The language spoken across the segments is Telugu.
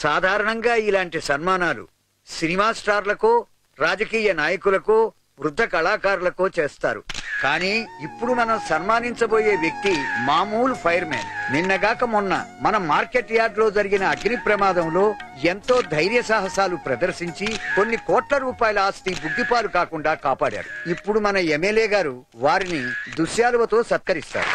సాధారణంగా ఇలాంటి సన్మానాలు సినిమా స్టార్లకో రాజకీయ నాయకులకో వృద్ధ కళాకారులకో చేస్తారు. కానీ ఇప్పుడు మనం సన్మానించబోయే వ్యక్తి మామూలు ఫైర్ మ్యాన్. నిన్నగాక మొన్న మన మార్కెట్ యార్డ్ లో జరిగిన అగ్ని ప్రమాదంలో ఎంతో ధైర్య సాహసాలు ప్రదర్శించి కొన్ని కోట్ల రూపాయల ఆస్తి బుగ్గిపాలు కాకుండా కాపాడారు. ఇప్పుడు మన ఎమ్మెల్యే గారు వారిని దుశ్శాలువతో సత్కరిస్తారు.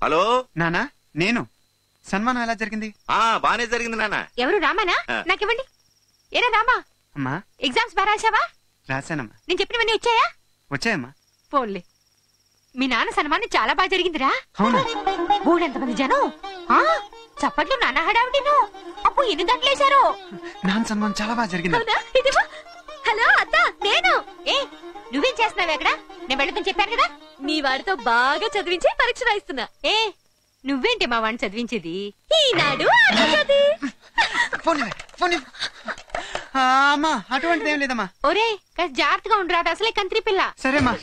హలో నానా, నేను సన్మానం ఎలా జరిగింది? బానే జరిగింది నాన్న. ఎవరు రామానా? నాకివ్వండి. ఏరా రామా, అమ్మా ఎగ్జామ్స్ బాగా రాసావా? రాశానమ్మా. నేను చెప్పినవన్నీ వచ్చాయా? వచ్చాయమ్మా. పోన్లే, మీ నాన్న సన్మానం చాలా బాగా జరిగిందిరా. అవునా? బోర్డెంతమంది జనం, చప్పట్లు నాన్న హడావిడిను. అప్పు ఎన్ని గంటలేశారు? నాన్న సన్మానం చాలా బాగా జరిగింది. హలో అత్త, నేను. నువ్వేం చేస్తున్నావు ఎక్కడ? నేను వెళ్ళదని చెప్పాను కదా. మీ వాడితో బాగా చదివించి పరీక్ష రాయిస్తున్నా. నువ్వేంటి మా వాడిని చదివించేది? ఈనాడు అమ్మా అటువంటిది ఏం లేదమ్మా. ఒరే కాస్త జాగ్రత్తగా ఉండరా, అసలే కంత్రి పిల్ల. సరేమ్మా,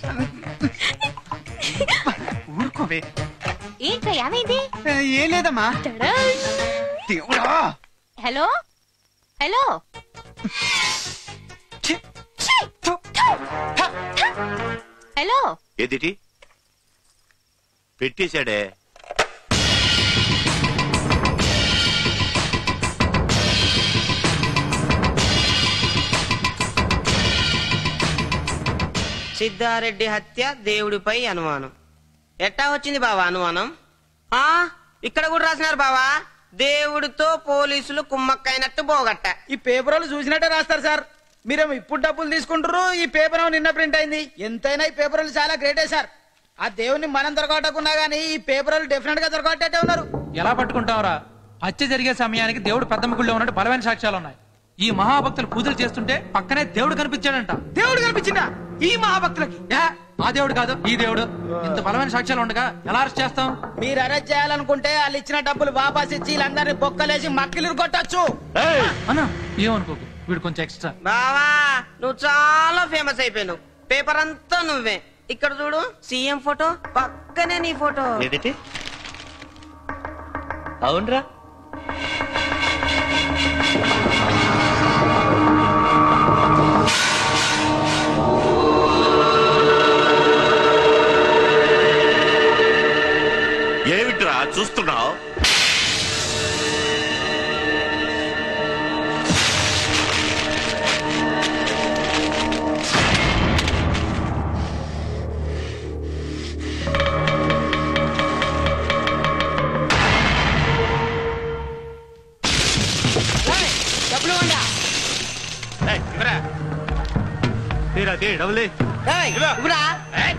ఊరుకోవే. ఏంట్రా ఏమైంది? ఏం లేదమ్మా. Hello hello, hello. ఏదిటి పెట్టేశాడే? సిద్ధారెడ్డి హత్య దేవుడిపై అనుమానం. ఎట్టా వచ్చింది బావా అనుమానం? ఇక్కడ కూడా రాసినారు బావా, దేవుడితో పోలీసులు కుమ్మక్కైనట్టు పోగట్ట. ఈ పేపర్ వాళ్ళు చూసినట్టే రాస్తారు సార్. మీరేమో ఇప్పుడు డబ్బులు తీసుకుంటారు, ఈ పేపర్ నిన్న ప్రింట్ అయింది. ఎంతైనా ఈ పేపర్ వాళ్ళు చాలా గ్రేటే సార్. ఆ దేవుని మనం దొరకట్టుకున్నా గానీ ఈ పేపర్ వాళ్ళు డెఫినెట్ గా దొరకట్టే ఉన్నారు. ఎలా పట్టుకుంటావరా? హత్య జరిగే సమయానికి దేవుడు పెద్ద ముగ్గుల్లో ఉన్నట్టు బలమైన సాక్ష్యాలు ఉన్నాయి. ఈ మహాభక్తులు పూజలు చేస్తుంటే పక్కనే దేవుడు కనిపించాడంట. దేవుడు కనిపించిందా ఈ మహాభక్తులకి? ఆ దేవుడు కాదు, ఈ దేవుడు. ఇంత బలమైన సాక్ష్యాలు ఉండగా ఎలా అరెస్ట్ చేస్తాం? మీరు అరెస్ట్ చేయాలనుకుంటే వాళ్ళు ఇచ్చిన డబ్బులు వాపస్ ఇచ్చి వీళ్ళందరినీ బొక్కలేసి మక్కిలు కొట్టచ్చు. అన్నా ఏమనుకోకు, వీడు కొంచెం ఎక్స్ట్రా. బావా నువ్వు చాలా ఫేమస్ అయిపోయినావు, పేపర్ అంతా నువ్వే. ఇక్కడ చూడు, సీఎం ఫోటో పక్కనే నీ ఫోటో. అవునరా, ఏమిట్రా చూస్తున్నావు?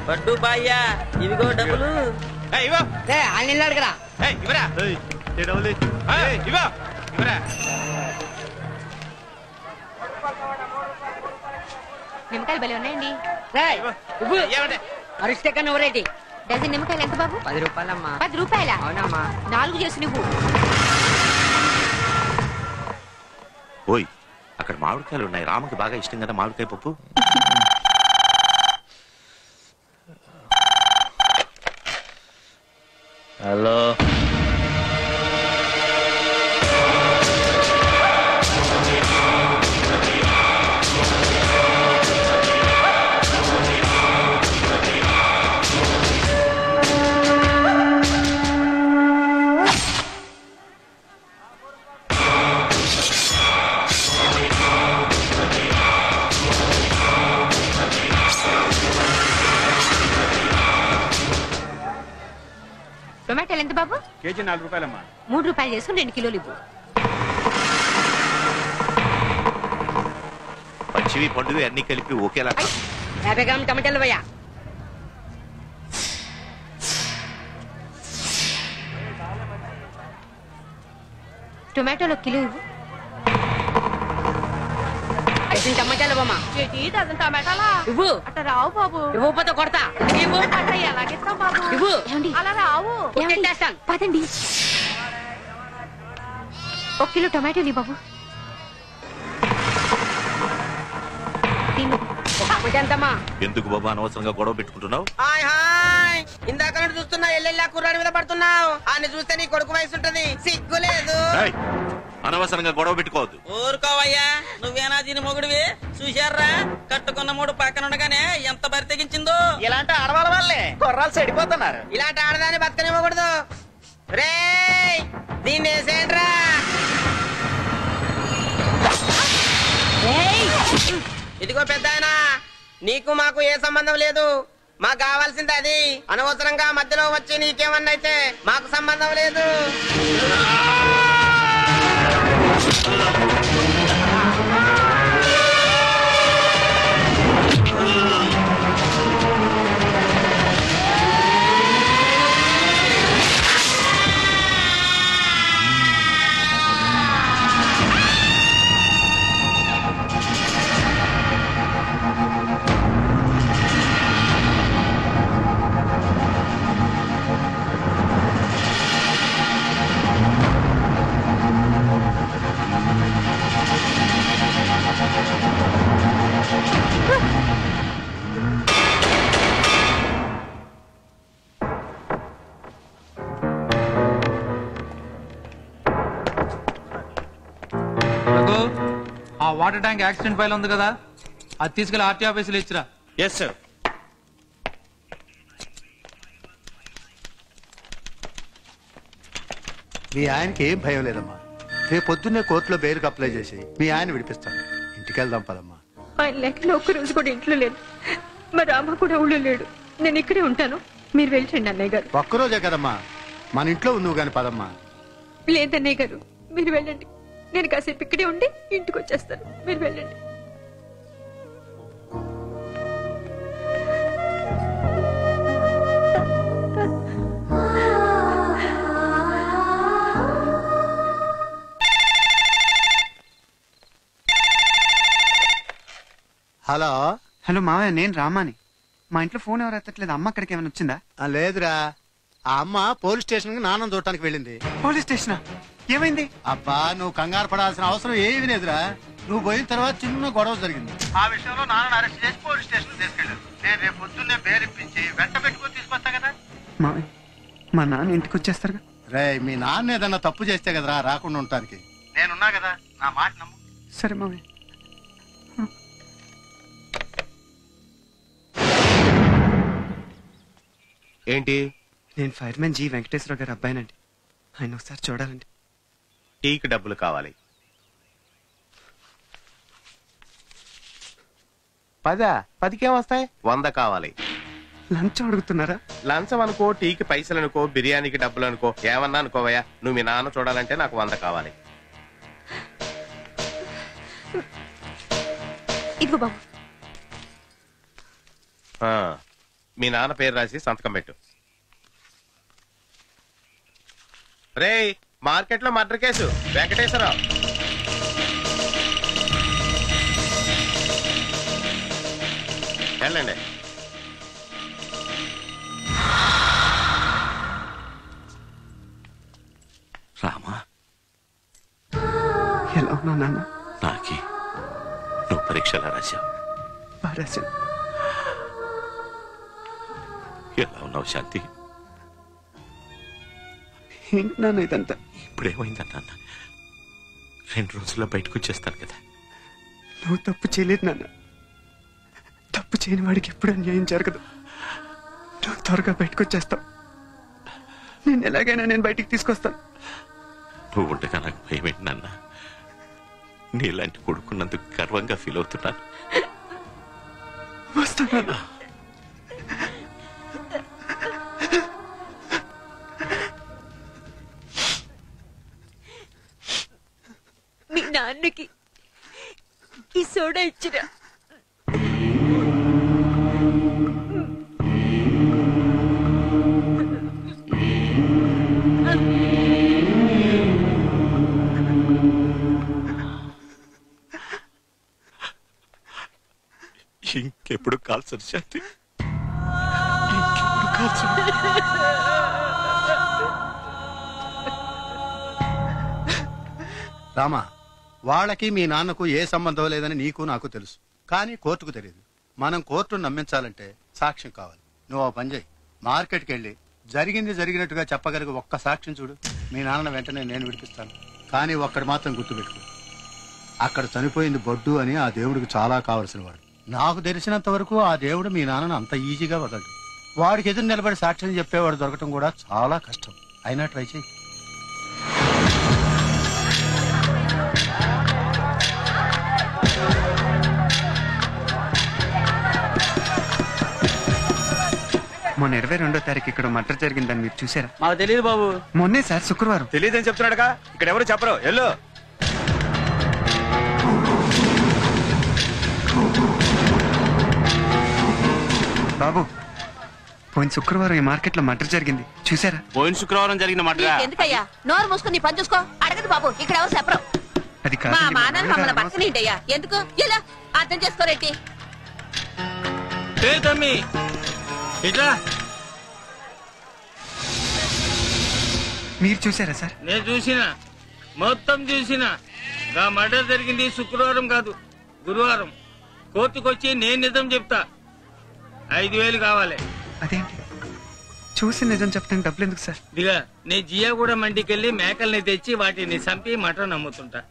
పట్టు బాయ్యా, ఇవిగో డబ్బులు. నిమ్మకాయలు భలే ఉన్నాయండి. డజన్ నిమ్మకాయలు ఎంత బాబు? 10 రూపాయలమ్మా. 10 రూపాయల? అవునమ్మా. 4 చేసి నువ్వు. ఓయ్, అక్కడ మామిడికాయలు ఉన్నాయి. రాముకి బాగా ఇష్టం కదా మామిడికాయ పప్పు. హలో టొమాటోలు ఎంత బాబు? కేజీ 4 రూపాయలమ్మా. 3 రూపాయలు చేసుకుని 2 కిలోలు ఇవ్వు. పచ్చివి పండువి అన్ని కలిపి ఒకేలా. 50 గ్రాములు టమాటాలు పోయా. టొమాటోలు 1 కిలో ఇవ్వు. టమాటాలు బొమ్మ టమాటాలా ఇవ్వు. అట్లా రావు బాబు, ఇవ్వకపోతే కొడతా. ఇవ్వు. ఎలాగిస్తావు బాబు? ఇవ్వు. అలా రావు. కొట్టేస్తాను. పదండి. 1 కిలో టొమాటో నీ బాబు. ఎందుకు బాబా అనవసరంగా గొడవ పెట్టుకుంటున్నావు? హాయ్ హాయ్, ఇందాక నుండి చూస్తున్నా ఎల్లెల్లా కుర్రాడి మీద పడుతున్నావు. ఆయన చూస్తే నీ కొడుకు వయసు ఉంటది, సిగ్గు లేదు. ఏయ్, అనవసరంగా గొడవ పెట్టుకోవద్దు. ఊరుకోవయ్యా, నువ్వేనా దీని మొగుడివి? చూశారా కట్టుకున్న మూడు పక్కన ఉండగానే ఎంత బరి తెగించిందో. ఇలాంటి ఆడవాళ్ళ వల్లే కుర్రాలు చెడిపోతున్నారు. ఇలాంటి ఆడదాన్ని బతకనివ్వకూడదు. రే దీన్ని వేసేయండిరా. ఇదిగో పెద్ద ఆయన, నీకు మాకు ఏ సంబంధం లేదు. మాకు కావాల్సింది అది. అనవసరంగా మధ్యలో వచ్చి నీకేమన్నా అయితే మాకు సంబంధం లేదు. ఆ వాటర్ ట్యాంక్ యాక్సిడెంట్ ఫైల్ ఉంది కదా, అది తీసుకెళ్లి ఆర్టీ ఆఫీసులో ఇచ్చిరా. Yes sir. మీ ఆయనకి ఏం భయం లేదమ్మా. రేపు పొద్దున్నే కోర్టులో బెయిల్కి అప్లై చేసి మీ ఆయన విడిపిస్తాను. ఇంటికి వెళ్దాం పదమ్మా. ఆయన లెక్కలో ఒక్కరోజు కూడా ఇంట్లో లేదు. మరి రామ కూడా ఊళ్ళో లేడు. నేను ఇక్కడే ఉంటాను, మీరు వెళ్ళండి అన్నయ్య గారు. ఒక్కరోజే కదమ్మా, మన ఇంట్లో ఉన్నావు గాని పదమ్మా. లేదన్నయ్య గారు, మీరు వెళ్ళండి. నేను కాసేపు ఇక్కడే ఉండి ఇంటికి వచ్చేస్తాను, మీరు వెళ్ళండి. హలో హలో మావయ్య, నేను రామాని. మా ఇంట్లో ఫోన్ ఎవరు ఎత్తట్లేదు. అమ్మ అక్కడికి ఏమైనా వచ్చిందా? లేదురా, ఆ అమ్మ పోలీస్ స్టేషన్ కి నాన్నం చూడటానికి వెళ్ళింది. పోలీస్ స్టేషనా? ఏమైంది? అబ్బా, నువ్వు కంగారు పడాల్సిన అవసరం ఏమీ లేదురా. నువ్వు పోయిన తర్వాత చిన్న గొడవ జరిగింది. ఆ విషయంలో నాన్న అరెస్ట్ చేసి పోలీస్ స్టేషన్ తీసుకెళ్ళారు. నేను రేపు పొద్దున్నే బేరిప్పించి వెంట పెట్టుకుని తీసుకొస్తా కదా. మావయ్య, మా నాన్న ఇంటికి వచ్చేస్తారుగా. రే, మీ నాన్న ఏదన్నా తప్పు చేస్తే కదరా రాకుండా ఉండటానికి. నేనున్నా కదా, నా మాట నమ్ము. సరే మావయ్య. ఏంటి? నేను ఫైర్మెన్ జి వెంకటేశ్వర గారి అబ్బాయినండి. ఆయన ఒకసారి చూడాలండి. టీకి డబ్బులు కావాలి. 10 వస్తాయి? 100 కావాలి. లంచ్ అడుగుతున్నారా? లంచం అనుకో, టీకి పైసలు అనుకో, బిర్యానీకి డబ్బులు అనుకో, ఏమన్నా అనుకోవయ్యా. నువ్వు మీ నాన్న చూడాలంటే నాకు 100 కావాలి. ఇదిగో బాబు. మీ నాన్న పేరు రాసి సంతకం పెట్టు. రేయ్, మార్కెట్ లో మర్డర్ కేసు, వెంకటేశ్వరరావు. వెళ్ళండి. రామా, ఎలా ఉన్నా నాన్న? నాకి నువ్వు పరీక్షలా రాశావు. పారాశాను. ఎలా ఉన్నావు శాంతి? ఏంటి నాన్న ఇదంతా? ఇప్పుడేమైందన్నా? 2 రోజుల్లో బయటకు వచ్చేస్తాను కదా. నువ్వు తప్పు చేయలేదు నాన్న. తప్పు చేయని వాడికి ఎప్పుడు అన్యాయం జరగదు. నువ్వు త్వరగా బయటకు వచ్చేస్తావు. నేను ఎలాగైనా నేను బయటికి తీసుకొస్తాను. నువ్వు ఉండగా నాకు భయం ఏంటి నాన్న? నీలాంటి కొడుకున్నందుకు గర్వంగా ఫీల్ అవుతున్నాను. వస్తాను. మీ నాన్నకి ఈ సోడా ఇచ్చిరా. ఇంకెప్పుడు కాల్సరు శాంతి, ఇంకెప్పుడు కాల్చు. రామా, వాళ్ళకి మీ నాన్నకు ఏ సంబంధం లేదని నీకు నాకు తెలుసు, కానీ కోర్టుకు తెలియదు. మనం కోర్టును నమ్మించాలంటే సాక్ష్యం కావాలి. నువ్వు ఆ పని చేయి, మార్కెట్కి వెళ్ళి జరిగింది జరిగినట్టుగా చెప్పగలిగే ఒక్క సాక్ష్యం చూడు. మీ నాన్న వెంటనే నేను విడిపిస్తాను. కానీ ఒక్కడు మాత్రం గుర్తుపెట్టుకో, అక్కడ చనిపోయింది బొడ్డు అని ఆ దేవుడికి చాలా కావలసిన వాడు. నాకు తెలిసినంత వరకు ఆ దేవుడు మీ నాన్నను అంత ఈజీగా వదలడు. వాడికి ఎదురు నిలబడి సాక్ష్యం చెప్పేవాడు దొరకటం కూడా చాలా కష్టం. అయినా ట్రై చేయి. మొన్న 22వ తారీఖు ఇక్కడ మర్డర్ జరిగిందని మీరు చూసారా? మాకు తెలియదు బాబు. మొన్నే సార్, శుక్రవారం. తెలియదని చెప్తున్నాడుగా, ఇక్కడ ఎవరు చెప్పరు. ఎల్లో బాబు, పోయిన శుక్రవారం ఈ మార్కెట్ లో మర్డర్ జరిగింది, చూసారా? పోయిన శుక్రవారం జరిగిన మర్డర్. ఎందుకయ్యా నోరు మూసుకుని పని చూసుకో. అడగదు బాబు, ఇక్కడ ఎవరు చెప్పరు. అది మా కాదు, మానాన్ని మమ్మల్ని బతకనింటయ్యా. ఎందుకు ఇలా అర్థం చేసుకోరేంటి? తమ్మి ఇట్లా మీరు చూసారా సార్? నేను చూసిన, మొత్తం చూసిన. మర్డర్ జరిగింది శుక్రవారం కాదు, గురువారం. కోర్టుకొచ్చి నేను నిజం చెప్తా. 5,000 కావాలి. అదేంటి, చూసి నిజం చెప్తాను, డబ్బులు ఎందుకు సార్? దిగా నీ జియాగూడ మండికెళ్ళి మేకల్ని తెచ్చి వాటిని చంపి మటన్ అమ్ముతుంటా.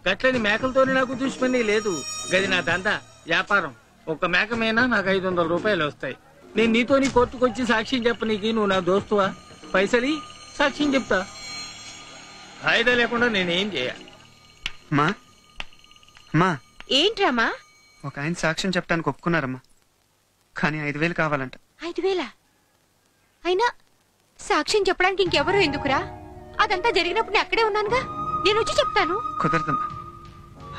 గట్లని మేకలతోనే నాకు దుష్మని లేదు. గది నా దందా, వ్యాపారం. ఒక మేక మీద నాకు 500 రూపాయలు వస్తాయి. నేను నీతో నీ కోర్టుకొచ్చి సాక్ష్యం చెప్పనీకి నువ్వు నా దోస్తువా? పైసలి సాక్ష్యం చెప్తా. ఫాయిదా లేకుండా నేనేం చేయాలి? అమ్మా, అమ్మా, ఏంట్రామా? ఒక ఆయన సాక్ష్యం చెప్పడానికి ఒప్పుకున్నారమ్మా, కానీ 5,000 కావాలంట. 5,000? అయినా సాక్ష్యం చెప్పడానికి ఇంకెవరూ ఎందుకురా? అదంతా జరిగినప్పుడు నేను అక్కడే ఉన్నానుగా, నేను వచ్చి చెప్తాను. కుదరదమ్మా,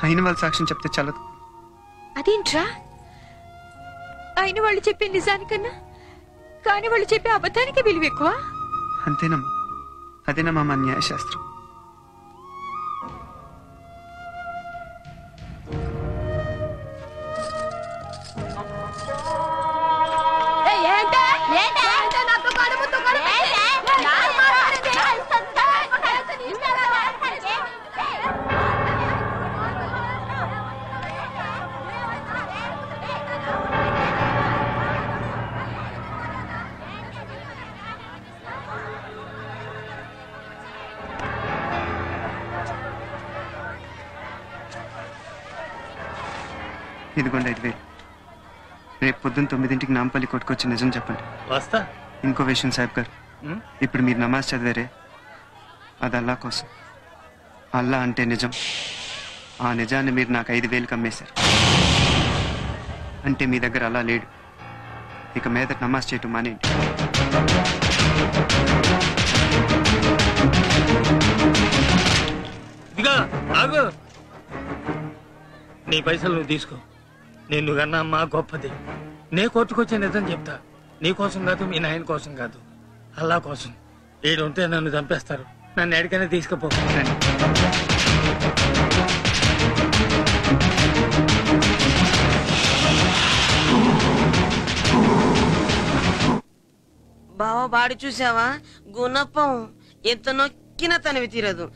అయిన వాళ్ళు సాక్ష్యం చెప్తే చల్లదు. అదేంట్రా? అయిన వాళ్ళు చెప్పే నిజానికన్నా కాని వాళ్ళు చెప్పే అబద్ధానికి విలువ ఎక్కువ. అంతేనమ్మా, అదేనమ్మా మా న్యాయశాస్త్రం. ఇదిగోండి 5,000. రేపు పొద్దున్న 9ంటికి నాంపల్లి కొట్టుకొచ్చి నిజం చెప్పండి. వస్తా. ఇంకో విషయం సాహెబ్ గారు, ఇప్పుడు మీరు నమాజ్ చదివారే, అది అల్లా కోసం. అల్లా అంటే నిజం. ఆ నిజాన్ని మీరు నాకు 5,000 అమ్మేశారు. అంటే మీ దగ్గర అల్లా లేడు. ఇక మీద నమాజ్ చేయటం మానేయండి. ఇదిగా ఆగు. నీ పైసలు నువ్వు తీసుకో. నేను కన్నా అమ్మా గొప్పది. నే కోర్టుకొచ్చే నిజం చెప్తా. నీ కోసం కాదు, మీ నాయన కోసం కాదు, అల్లా కోసం. ఏడుంటే నన్ను చంపేస్తారు. నన్ను ఎక్కడికైనా తీసుకుపో. బావా బాడి చూసావా? గుణపం ఎంత నొక్కినా తనవి తీరదు.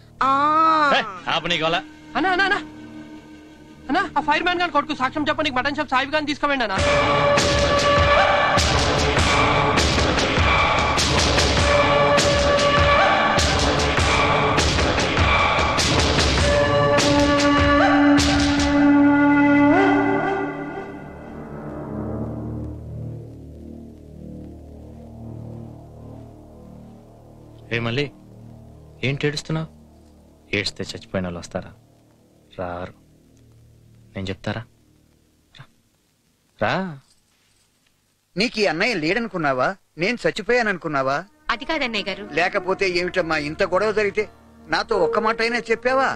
అన్నా అన్నా అన్నా అన్నా, ఆ ఫైర్ మ్యాన్ గాని కొడుకు సాక్ష్యం చెప్పడానికి మటన్ షాప్ సాయిబ్ గాని తీసుకోండి అన్నా. మళ్ళీ ఏంటి ఏడుస్తున్నావు? ఏడిస్తే చచ్చిపోయిన వాళ్ళు వస్తారా? రారు. నేను చెప్తారా? రా. నీకు ఈ అన్నయ్య లేడనుకున్నావా? నేను చచ్చిపోయాననుకున్నావా? అది కాదన్నయ్య గారు. లేకపోతే ఏమిటమ్మా ఇంత గొడవ జరిగితే నాతో ఒక్క మాట అయినా చెప్పావా?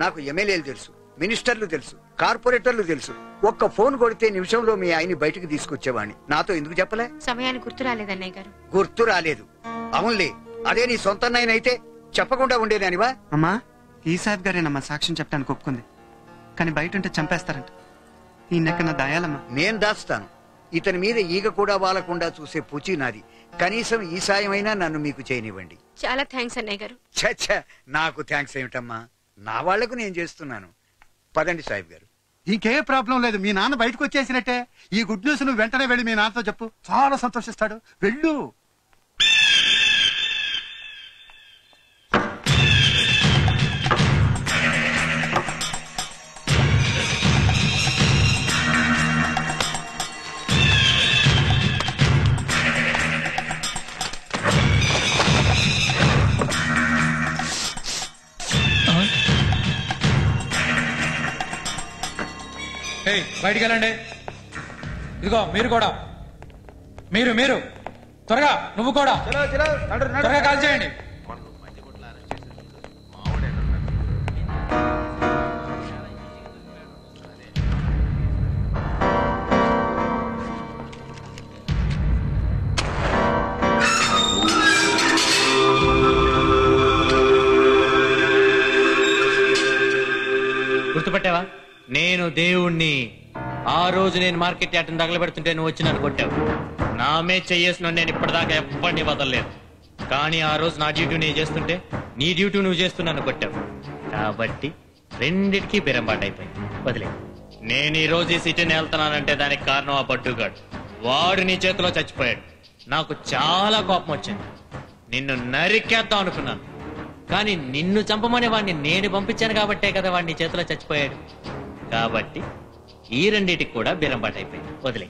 నాకు ఎమ్మెల్యేలు తెలుసు, మినిస్టర్లు తెలుసు, కార్పొరేటర్లు తెలుసు. ఒక్క ఫోన్ కొడితే నిమిషంలో మీ ఆయన్ని బయటకు తీసుకొచ్చేవాణ్ణి. నాతో ఎందుకు చెప్పలే? సమయానికి గుర్తు రాలేదన్నయ్య గారు. గుర్తు రాలేదు? అవునులే, అదే నీ సొంత అన్నయ్యనైతే చెప్పకుండా ఉండేదానివా? అమ్మా, ఈ సాహెబ్ గారేనమ్మా సాక్ష్యం చెప్పడానికి ఒప్పుకుంది, కానీ బయట ఉంటే చంపేస్తారంట. ఈ నెక్కన దాయాలమ్మా. నేను దాస్తాను. ఇతని మీద ఈగ కూడా వాలకుండా చూసే పూచి నాది. కనీసం ఈ సాయమైనా నన్ను మీకు చేయనివ్వండి. చాలా థ్యాంక్స్ అన్నయ్య గారు. ఛ, నాకు థ్యాంక్స్ ఏమిటమ్మా? నా వాళ్లకు నేను చేస్తున్నాను. పదండి సాహిబ్ గారు. ఇంకే ప్రాబ్లం లేదు, మీ నాన్న బయటకు వచ్చేసినట్టే. ఈ గుడ్ న్యూస్ నువ్వు వెంటనే వెళ్ళి మీ నాన్నతో చెప్పు, చాలా సంతోషిస్తాడు. వెళ్ళు. బయటికి వెళ్ళండి. ఇదిగో మీరు కూడా, మీరు త్వరగా, నువ్వు కూడా త్వరగా కాల్ చేయండి. గుర్తుపట్టావా? నేను దేవుణ్ణి. ఆ రోజు నేను మార్కెట్ యార్డ్ని తగలబెడుతుంటే నువ్వు వచ్చి నన్ను కొట్టావు. నామే చెయ్యేసిన నేను ఇప్పటిదాకా ఎప్పటినీ వదలలేదు. కానీ ఆ రోజు నా డ్యూటీ నేను చేస్తుంటే నీ డ్యూటీ నువ్వు చేస్తూ నన్ను కొట్టావు. కాబట్టి రెండిటికీ బెరంబాటు అయిపోయింది. వదిలే. నేను ఈ రోజు ఈ సిటీని వెళ్తున్నానంటే దానికి కారణం ఆ బడ్డుగాడు. వాడు నీ చేతిలో చచ్చిపోయాడు. నాకు చాలా కోపం వచ్చింది. నిన్ను నరికేద్దాం అనుకున్నాను. కానీ నిన్ను చంపమని వాడిని నేను పంపించాను కాబట్టే కదా వాడిని చేతిలో చచ్చిపోయాడు. కాబట్టి ఈ రెండిటికి కూడా బెరంబాటు అయిపోయింది. వదిలే.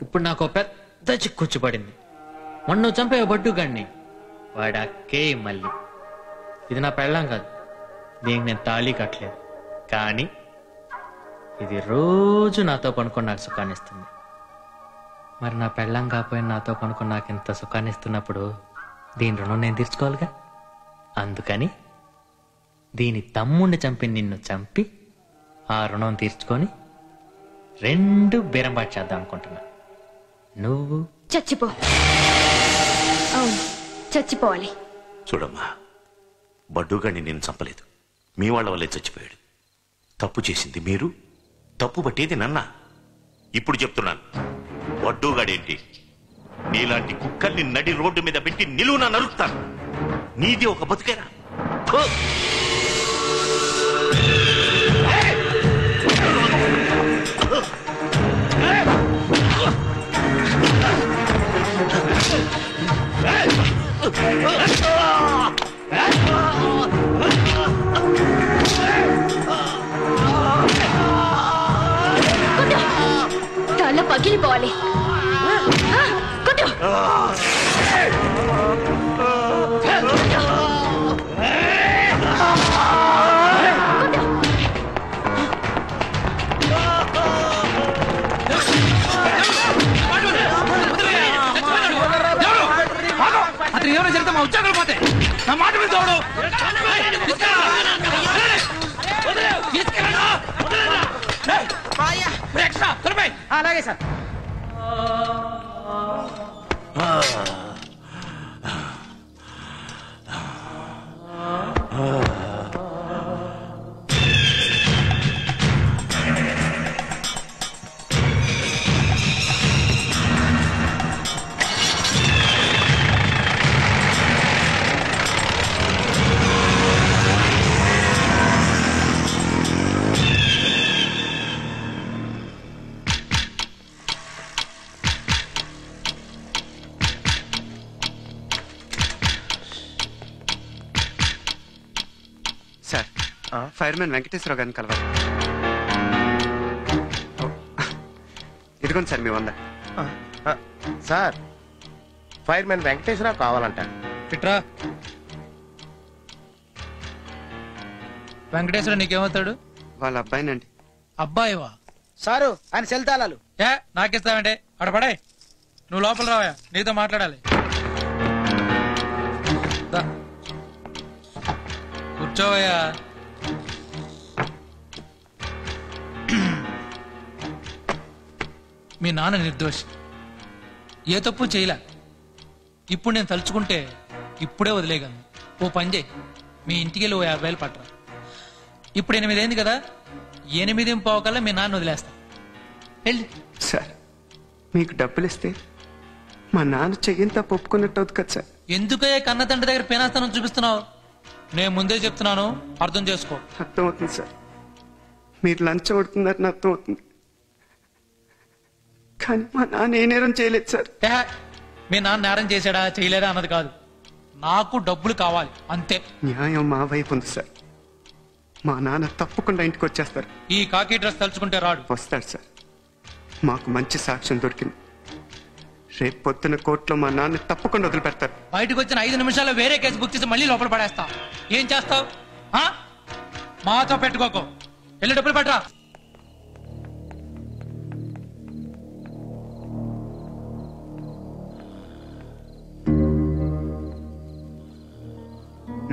ఇప్పుడు నాకు పెద్ద చిక్కుచ్చు పడింది. మొన్న నువ్వు చంపే బడ్డుగాడిని, వాడు అక్కే మళ్ళీ. ఇది నా పెళ్ళం కాదు, దీనికి నేను తాళి కట్టలేదు. కానీ ఇది రోజు నాతో పనుకొని నాకు సుఖాన్ని ఇస్తుంది. మరి నా పెళ్ళం కాకపోయినా నాతో పనుకొని నాకు ఇంత సుఖాన్ని ఇస్తున్నప్పుడు దీని రుణం నేను తీర్చుకోవాలిగా. అందుకని దీని తమ్ముడిని చంపి నిన్ను చంపి ఆ రుణం తీర్చుకొని రెండు బెరంబాటు చేద్దాం అనుకుంటున్నా. నువ్వు చచ్చిపో. అవును, చచ్చిపోవాలి. చూడమ్మా, బడ్డుగాడిని నేను చంపలేదు, మీ వాళ్ళ వల్లే చచ్చిపోయాడు. తప్పు చేసింది మీరు, తప్పు పట్టేది నన్నా. ఇప్పుడు చెప్తున్నాను, బడ్డుగాడేంటి, నీలాంటి కుక్కల్ని నడి రోడ్డు మీద పెట్టి నిలువునా నరుకుతాను. నీది ఒక బతుకేరా? తల పగిలిపోవాలి. అతను ఏమైనా జరిగితే మా ఉద్యోగాలు పోతే నా మాట మీద తోడు. అలాగే సార్. సార్, ఫైర్మెన్ వెంకటేశ్వరరావు గారిని కలవాలి. ఇదిగోండి సార్ మీ 100. సార్, ఫైర్మెన్ వెంకటేశ్వరరావు కావాలంట. పిట్రా. వెంకటేశ్వర నీకేమవుతాడు? వాళ్ళ అబ్బాయినండి. అబ్బాయివా? సారు ఆయన సెల్ తాళాలు. ఏ నాకిస్తావంటే అక్కడ పడే. నువ్వు లోపల రావా, నీతో మాట్లాడాలి. కూర్చోవయ్యా. మీ నాన్న నిర్దోషి, ఏ తప్పు చేయలే. ఇప్పుడు నేను తలుచుకుంటే ఇప్పుడే వదిలేయగలను. ఓ పని చేయి, మీ ఇంటికి వెళ్ళి 50,000 పట్టరా. ఇప్పుడు 8 అయింది కదా, 8:15 కల్లా మీ నాన్న వదిలేస్తా. వెళ్ళి. సార్, మీకు డబ్బులు ఇస్తే మా నాన్న చెయ్యంతా ఒప్పుకున్నట్టు అవుతుంది కదా సార్. ఎందుకయ్యా కన్న తండ్రి దగ్గర పేనాస్తానం చూపిస్తున్నావు? నేను ముందే చెప్తున్నాను, అర్థం చేసుకో. అర్థమవుతుంది సార్, మీరు లంచం కొడుతున్నారని అర్థమవుతుంది. కానీ మా నాన్న ఏ నేరం చేయలేదు సార్. మీ నాన్న నేరం చేశాడా చేయలేదా అన్నది కాదు, నాకు డబ్బులు కావాలి అంతే. న్యాయం మా వైపు ఉంది సార్. మా నాన్న తప్పకుండా ఇంటికి వచ్చేస్తారు. ఈ కాకి డ్రెస్ తలుచుకుంటే రాడు. వస్తాడు సార్, మాకు మంచి సాక్ష్యం దొరికింది. రేపు పొద్దున కోర్టులో మా నాన్న తప్పకుండా వదిలిపెడతారు. బయటకు వచ్చిన 5 నిమిషాల్లో వేరే కేసు బుక్ చేసి మళ్ళీ లోపల పడేస్తా. ఏం చేస్తావు? మాతో పెట్టుకోకు, వెళ్ళి డబ్బులు పెట్టరా.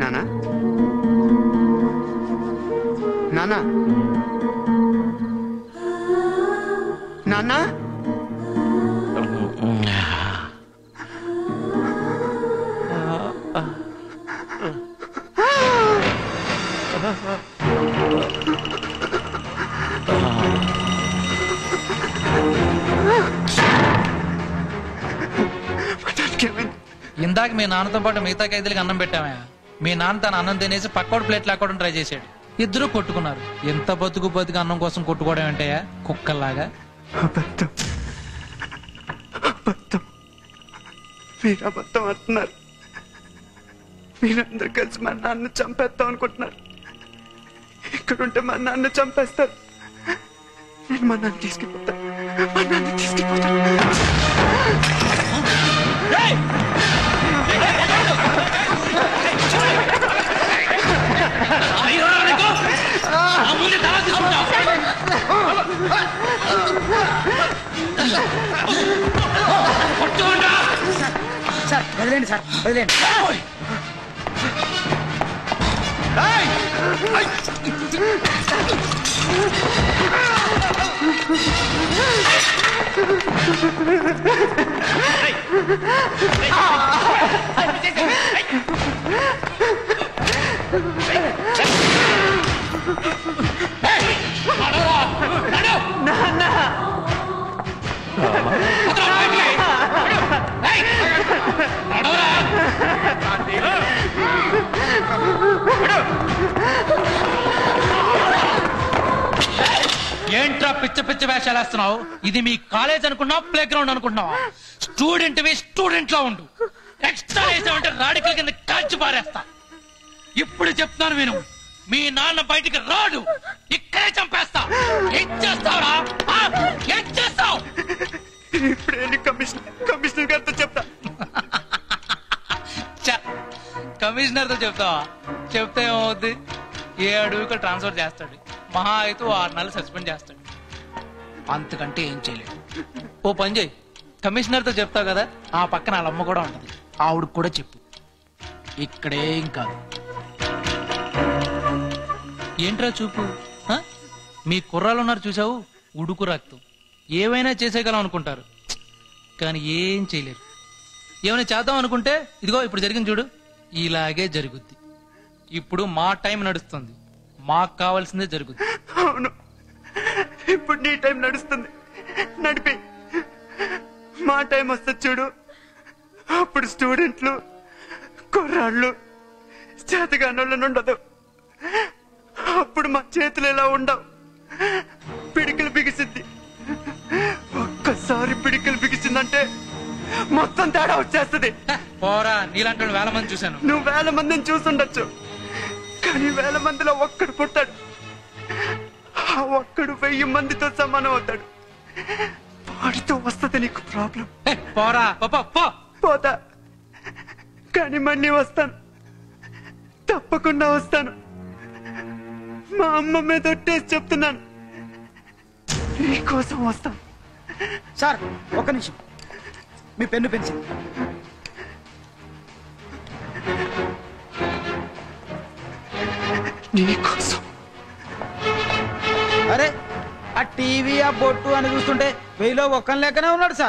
నానా నానా నానా ఇందాక మీ నాన్నతో పాటు మిగతా ఖైదీలకు అన్నం పెట్టామే. మీ నాన్న తన అన్నం తినేసి పక్కోడు ప్లేట్ లాక్కోవడం ట్రై చేశాడు. ఇద్దరు కొట్టుకున్నారు. ఎంత బతుకు అన్నం కోసం కొట్టుకోవడం ఏంటయ్యా, కుక్కల్లాగా? అబద్ధం అబద్ధం, మీరు అబద్ధం అంటున్నారు. మీరందరూ కలిసి మా నాన్న చంపేస్తాం అనుకుంటున్నారు. ఇక్కడుంటే మా నాన్న చంపేస్తారు. నేను మా నాన్న తీసుకుపోతాను, మా నాన్న తీసుకుపోతాను. సార్ వదిలేండి, సార్ వదిలేండి. ఏంట్రా పిచ్చ పిచ్చ వేషాలు వేస్తున్నావు? ఇది మీ కాలేజ్ అనుకున్నావు, ప్లే గ్రౌండ్ అనుకుంటున్నావా? స్టూడెంట్ లో ఉండు. ఎక్స్ట్రా వేసామంటే రాడికల్ కింద కాల్చి పారేస్తా. ఇప్పుడు చెప్తున్నాను విను, మీ నాన్న బయటికి రాడు, ఇక్కడే చంపేస్తా. ఏం చేస్తావురా? ఏం చేస్తావు? ఇప్పుడు కమిషనర్ గారితో చెప్తా. కమిషనర్ తో చెప్తావా? చెప్తే ఏమవుద్ది? ఏ అడుగుకి ట్రాన్స్ఫర్ చేస్తాడు, మహా అయితే 6 నెలలు సస్పెండ్ చేస్తాడు. అంతకంటే ఏం చేయలేడు. ఓ పని చేయి, కమిషనర్ తో చెప్తావు కదా, ఆ పక్కన వాళ్ళ అమ్మ కూడా ఉంటది, ఆవిడకి కూడా చెప్పు. ఇక్కడేం కాదు. ఏంట్రా చూపు? మీ కుర్రాలు ఉన్నారు చూసావు, ఉడుకు రక్తం. ఏవైనా చేసేయగలం అనుకుంటారు, కానీ ఏం చేయలేరు. ఏమైనా చేద్దాం అనుకుంటే ఇదిగో ఇప్పుడు జరిగింది చూడు, ఇలాగే జరుగుద్ది. ఇప్పుడు మా టైం నడుస్తుంది, మాకు కావాల్సిందే జరుగుద్ది. అవును, ఇప్పుడు నీ టైం నడుస్తుంది, నడిపి. మా టైం వస్తుంది చూడు, అప్పుడు స్టూడెంట్లు, కుర్రాళ్ళు, చేతగానోళ్ళని ఉండదు. అప్పుడు మా చేతులు ఎలా ఉండవు, పిడికిలు బిగిసింది. ఒక్కసారి పిడికిలు బిగిసిందంటే మొత్తం తేడా వచ్చేస్తుంది. పోరా, నీలాంటి వాళ్ళు 1000 మంది చూశాను. నువ్వు 1000 మందిని చూసుండొచ్చు, కానీ 1000 మందిలో ఒక్కడు పుట్టాడు. ఆ ఒక్కడు 1000 మందితో సమానం అవుతాడు. వాడితో వస్తుంది నీకు ప్రాబ్లం. పోరా, పోతా, కానీ మళ్ళీ వస్తాను, తప్పకుండా వస్తాను. మా అమ్మ మీద ఒట్టేసి చెప్తున్నాను, నీకోసం వస్తాను. సార్ ఒక్క నిమిషం, మీ పెన్ను పెన్సిల్. నీకోసం. అరే, ఆ టీవీ, ఆ బొట్టు అని చూస్తుంటే 1000లో ఒక్కని లెక్కనే ఉన్నాడు సార్.